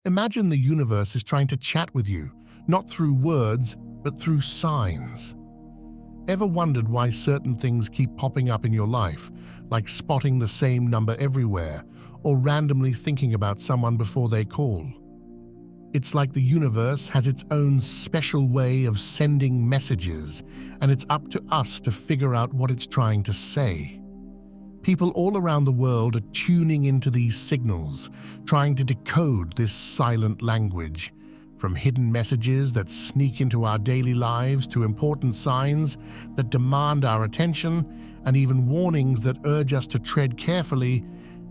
Imagine the universe is trying to chat with you, not through words, but through signs. Ever wondered why certain things keep popping up in your life, like spotting the same number everywhere, or randomly thinking about someone before they call? It's like the universe has its own special way of sending messages, and it's up to us to figure out what it's trying to say. People all around the world are tuning into these signals, trying to decode this silent language. From hidden messages that sneak into our daily lives to important signs that demand our attention and even warnings that urge us to tread carefully,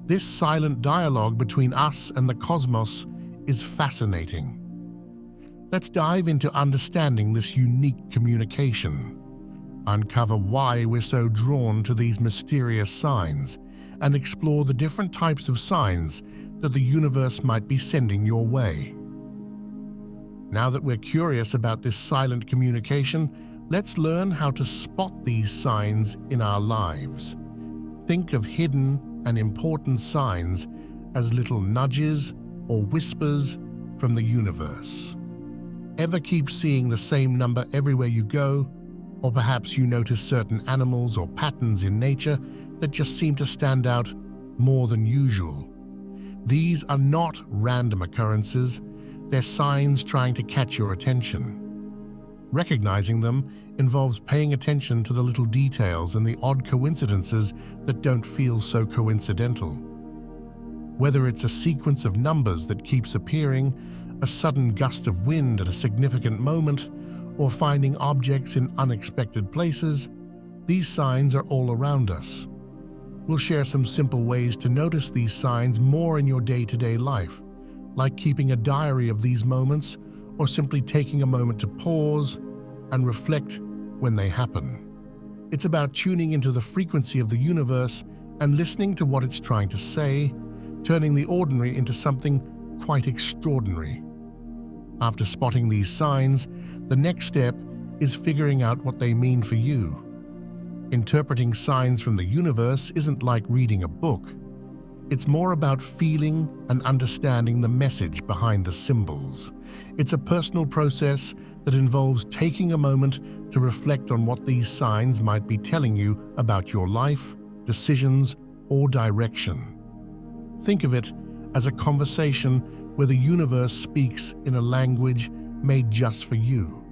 this silent dialogue between us and the cosmos is fascinating. Let's dive into understanding this unique communication, uncover why we're so drawn to these mysterious signs, and explore the different types of signs that the universe might be sending your way. Now that we're curious about this silent communication, let's learn how to spot these signs in our lives. Think of hidden and important signs as little nudges or whispers from the universe. Ever keep seeing the same number everywhere you go? Or perhaps you notice certain animals or patterns in nature that just seem to stand out more than usual. These are not random occurrences. They're signs trying to catch your attention. Recognizing them involves paying attention to the little details and the odd coincidences that don't feel so coincidental. Whether it's a sequence of numbers that keeps appearing, a sudden gust of wind at a significant moment, or finding objects in unexpected places, these signs are all around us. We'll share some simple ways to notice these signs more in your day-to-day life, like keeping a diary of these moments or simply taking a moment to pause and reflect when they happen. It's about tuning into the frequency of the universe and listening to what it's trying to say, turning the ordinary into something quite extraordinary. After spotting these signs, the next step is figuring out what they mean for you. Interpreting signs from the universe isn't like reading a book. It's more about feeling and understanding the message behind the symbols. It's a personal process that involves taking a moment to reflect on what these signs might be telling you about your life, decisions, or direction. Think of it as a conversation where the universe speaks in a language made just for you.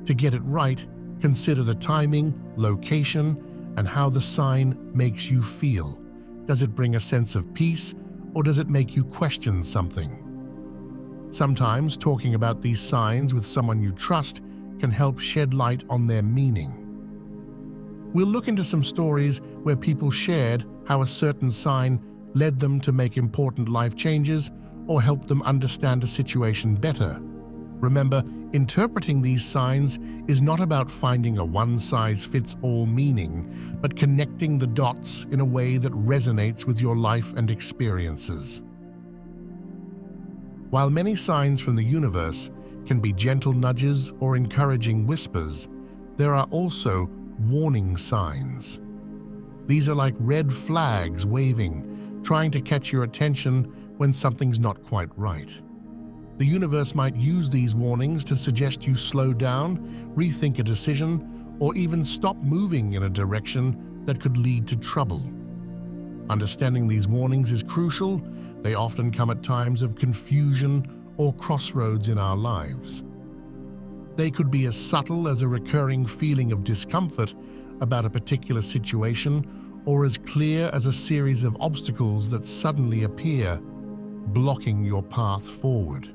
To get it right, consider the timing, location, and how the sign makes you feel. Does it bring a sense of peace, or does it make you question something? Sometimes talking about these signs with someone you trust can help shed light on their meaning. We'll look into some stories where people shared how a certain sign led them to make important life changes or help them understand a situation better. Remember, interpreting these signs is not about finding a one-size-fits-all meaning, but connecting the dots in a way that resonates with your life and experiences. While many signs from the universe can be gentle nudges or encouraging whispers, there are also warning signs. These are like red flags waving, trying to catch your attention when something's not quite right. The universe might use these warnings to suggest you slow down, rethink a decision, or even stop moving in a direction that could lead to trouble. Understanding these warnings is crucial. They often come at times of confusion or crossroads in our lives. They could be as subtle as a recurring feeling of discomfort about a particular situation, or as clear as a series of obstacles that suddenly appear, blocking your path forward.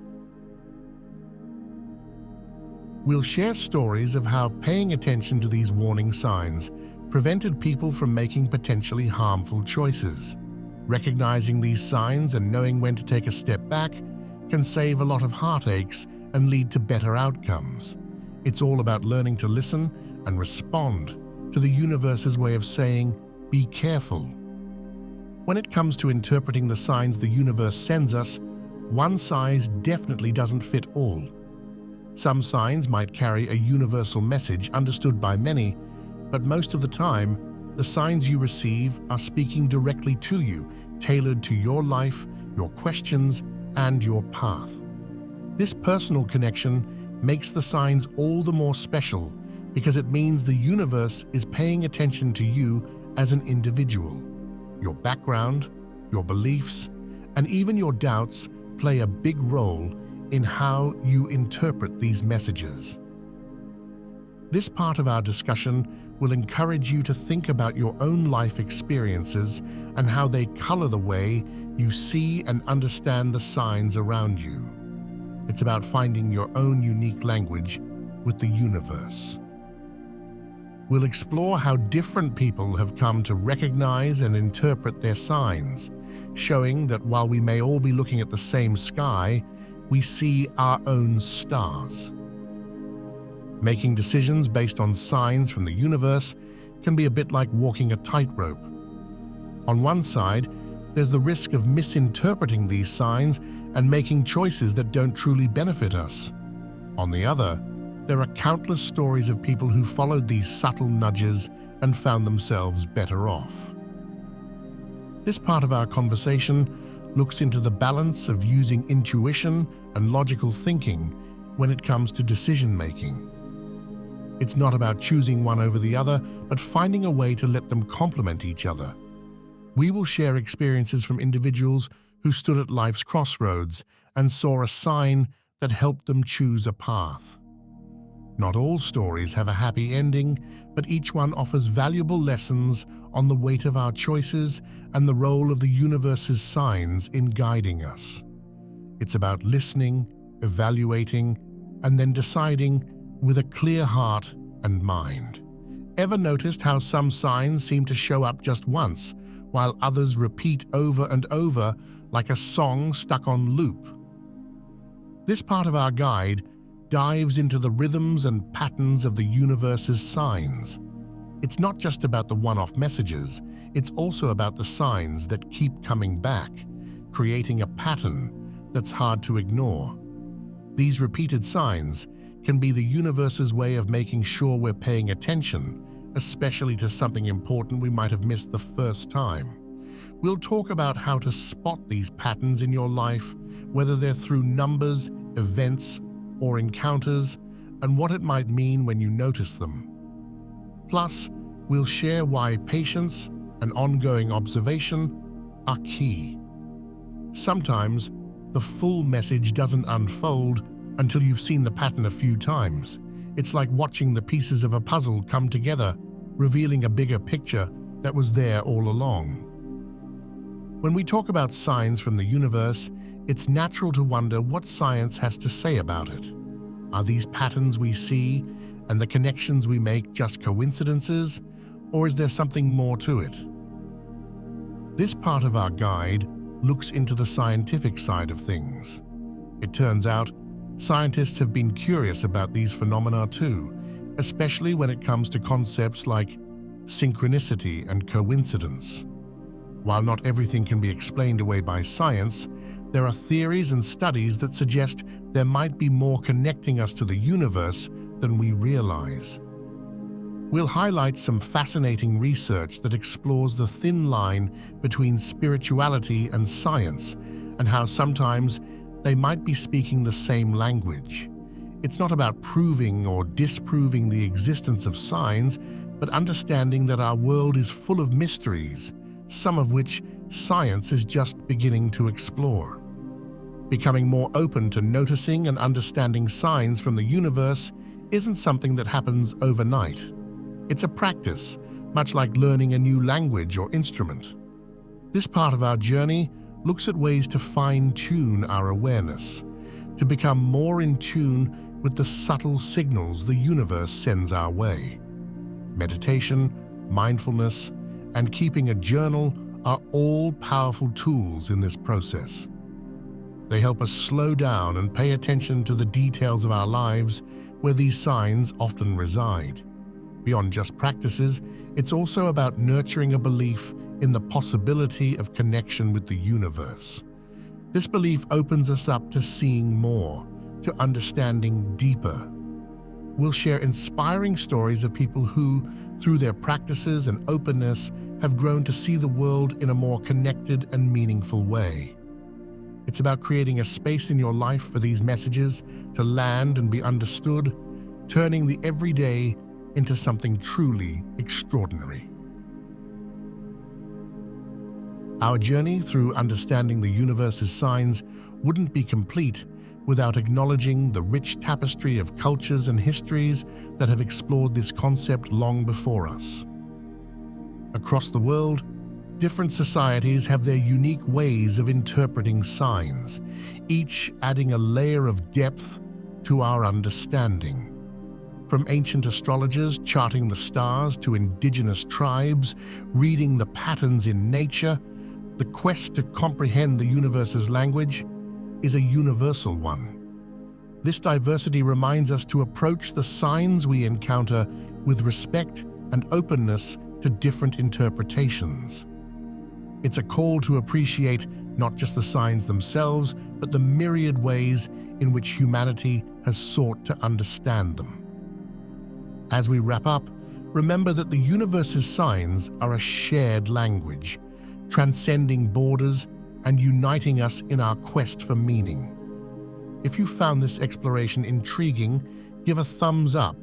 We'll share stories of how paying attention to these warning signs prevented people from making potentially harmful choices. Recognizing these signs and knowing when to take a step back can save a lot of heartaches and lead to better outcomes. It's all about learning to listen and respond to the universe's way of saying, "Be careful." When it comes to interpreting the signs the universe sends us, one size definitely doesn't fit all. Some signs might carry a universal message understood by many, but most of the time, the signs you receive are speaking directly to you, tailored to your life, your questions, and your path. This personal connection makes the signs all the more special because it means the universe is paying attention to you as an individual. Your background, your beliefs, and even your doubts play a big role in how you interpret these messages. This part of our discussion will encourage you to think about your own life experiences and how they color the way you see and understand the signs around you. It's about finding your own unique language with the universe. We'll explore how different people have come to recognize and interpret their signs, showing that while we may all be looking at the same sky, we see our own stars. Making decisions based on signs from the universe can be a bit like walking a tightrope. On one side, there's the risk of misinterpreting these signs and making choices that don't truly benefit us. On the other, there are countless stories of people who followed these subtle nudges and found themselves better off. This part of our conversation looks into the balance of using intuition and logical thinking when it comes to decision-making. It's not about choosing one over the other, but finding a way to let them complement each other. We will share experiences from individuals who stood at life's crossroads and saw a sign that helped them choose a path. Not all stories have a happy ending, but each one offers valuable lessons on the weight of our choices and the role of the universe's signs in guiding us. It's about listening, evaluating, and then deciding with a clear heart and mind. Ever noticed how some signs seem to show up just once, while others repeat over and over like a song stuck on loop? This part of our guide dives into the rhythms and patterns of the universe's signs. It's not just about the one-off messages, it's also about the signs that keep coming back, creating a pattern that's hard to ignore. These repeated signs can be the universe's way of making sure we're paying attention, especially to something important we might have missed the first time. We'll talk about how to spot these patterns in your life, whether they're through numbers, events, or encounters, and what it might mean when you notice them. Plus, we'll share why patience and ongoing observation are key. Sometimes, the full message doesn't unfold until you've seen the pattern a few times. It's like watching the pieces of a puzzle come together, revealing a bigger picture that was there all along. When we talk about signs from the universe, it's natural to wonder what science has to say about it. Are these patterns we see and the connections we make just coincidences, or is there something more to it? This part of our guide looks into the scientific side of things. It turns out, scientists have been curious about these phenomena too, especially when it comes to concepts like synchronicity and coincidence. While not everything can be explained away by science, there are theories and studies that suggest there might be more connecting us to the universe than we realize. We'll highlight some fascinating research that explores the thin line between spirituality and science and how sometimes they might be speaking the same language. It's not about proving or disproving the existence of signs, but understanding that our world is full of mysteries, some of which science is just beginning to explore. Becoming more open to noticing and understanding signs from the universe isn't something that happens overnight. It's a practice, much like learning a new language or instrument. This part of our journey looks at ways to fine-tune our awareness, to become more in tune with the subtle signals the universe sends our way. Meditation, mindfulness, and keeping a journal are all powerful tools in this process. They help us slow down and pay attention to the details of our lives where these signs often reside. Beyond just practices, it's also about nurturing a belief in the possibility of connection with the universe. This belief opens us up to seeing more, to understanding deeper. We'll share inspiring stories of people who, through their practices and openness, have grown to see the world in a more connected and meaningful way. It's about creating a space in your life for these messages to land and be understood, turning the everyday into something truly extraordinary. Our journey through understanding the universe's signs wouldn't be complete without acknowledging the rich tapestry of cultures and histories that have explored this concept long before us. Across the world, different societies have their unique ways of interpreting signs, each adding a layer of depth to our understanding. From ancient astrologers charting the stars to indigenous tribes reading the patterns in nature, the quest to comprehend the universe's language is a universal one. This diversity reminds us to approach the signs we encounter with respect and openness to different interpretations. It's a call to appreciate not just the signs themselves, but the myriad ways in which humanity has sought to understand them. As we wrap up, remember that the universe's signs are a shared language, transcending borders and uniting us in our quest for meaning. If you found this exploration intriguing, give a thumbs up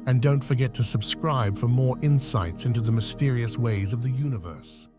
and don't forget to subscribe for more insights into the mysterious ways of the universe.